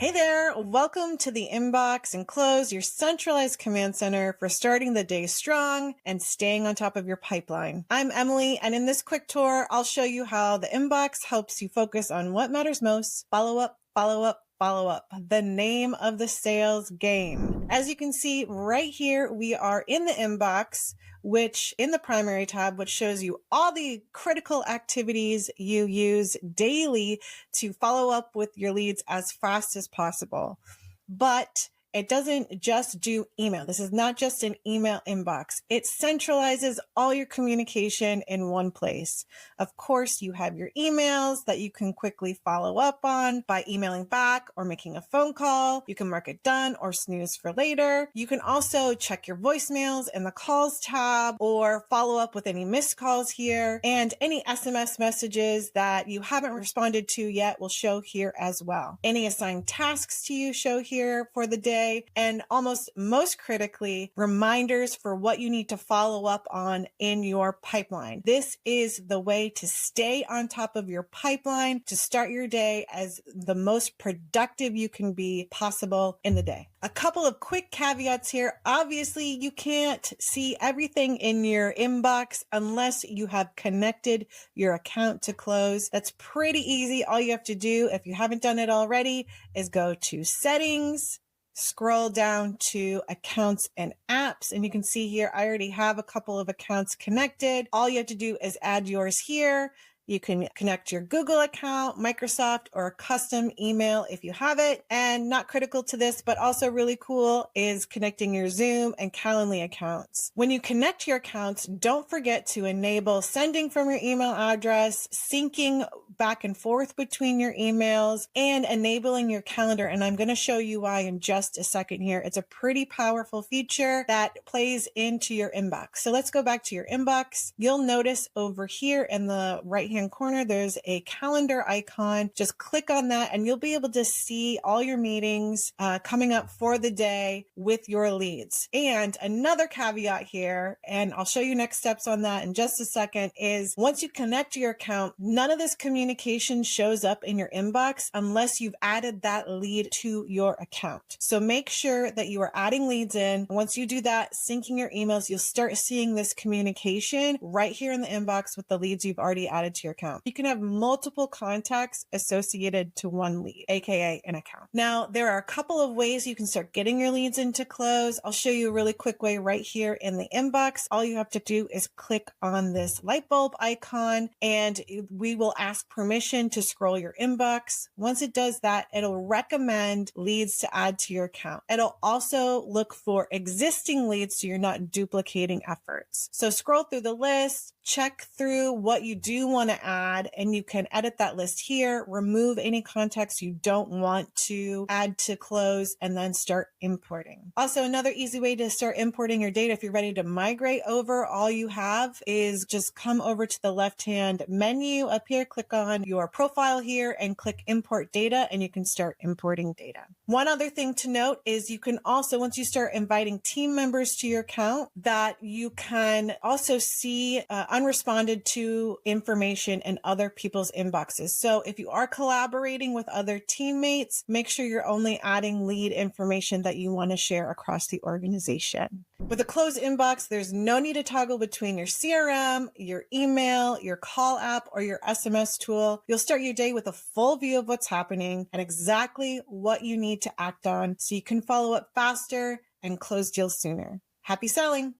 Hey there, welcome to the Inbox and Close, your centralized command center for starting the day strong and staying on top of your pipeline. I'm Emily, and in this quick tour, I'll show you how the Inbox helps you focus on what matters most. Follow up, follow up, follow up, the name of the sales game. As you can see right here, we are in the Inbox, which in the primary tab, which shows you all the critical activities you use daily to follow up with your leads as fast as possible. But it doesn't just do email. This is not just an email inbox. It centralizes all your communication in one place. Of course, you have your emails that you can quickly follow up on by emailing back or making a phone call. You can mark it done or snooze for later. You can also check your voicemails in the calls tab or follow up with any missed calls here. And any SMS messages that you haven't responded to yet will show here as well. Any assigned tasks to you show here for the day. And almost most critically, reminders for what you need to follow up on in your pipeline. This is the way to stay on top of your pipeline, to start your day as the most productive you can be possible in the day. A couple of quick caveats here. Obviously, you can't see everything in your inbox unless you have connected your account to Close. That's pretty easy. All you have to do, if you haven't done it already, is go to Settings, scroll down to Accounts and Apps, and you can see here, I already have a couple of accounts connected. All you have to do is add yours here. You can connect your Google account, Microsoft, or a custom email if you have it. And not critical to this, but also really cool, is connecting your Zoom and Calendly accounts. When you connect your accounts, don't forget to enable sending from your email address, syncing back and forth between your emails, and enabling your calendar. And I'm going to show you why in just a second here. It's a pretty powerful feature that plays into your inbox. So let's go back to your inbox. You'll notice over here in the right-hand corner, there's a calendar icon. Just click on that and you'll be able to see all your meetings coming up for the day with your leads. And another caveat here, and I'll show you next steps on that in just a second, is once you connect to your account, none of this communication shows up in your inbox unless you've added that lead to your account. So make sure that you are adding leads in. Once you do that, syncing your emails, you'll start seeing this communication right here in the inbox with the leads you've already added to your account. You can have multiple contacts associated to one lead, aka an account. Now, there are a couple of ways you can start getting your leads into Close. I'll show you a really quick way right here in the inbox. All you have to do is click on this light bulb icon and we will ask permission to scroll your inbox. Once it does that, it'll recommend leads to add to your account. It'll also look for existing leads so you're not duplicating efforts. So scroll through the list, check through what you do want to add, and you can edit that list here, remove any contacts you don't want to add to Close, and then start importing. Also, another easy way to start importing your data, if you're ready to migrate over, all you have is just come over to the left-hand menu up here, click on your profile here and click import data, and you can start importing data. One other thing to note is you can also, once you start inviting team members to your account, that you can also see unresponded to information in other people's inboxes. So if you are collaborating with other teammates, make sure you're only adding lead information that you want to share across the organization. With a Close inbox, there's no need to toggle between your CRM, your email, your call app, or your SMS tool. You'll start your day with a full view of what's happening and exactly what you need to act on so you can follow up faster and close deals sooner. Happy selling!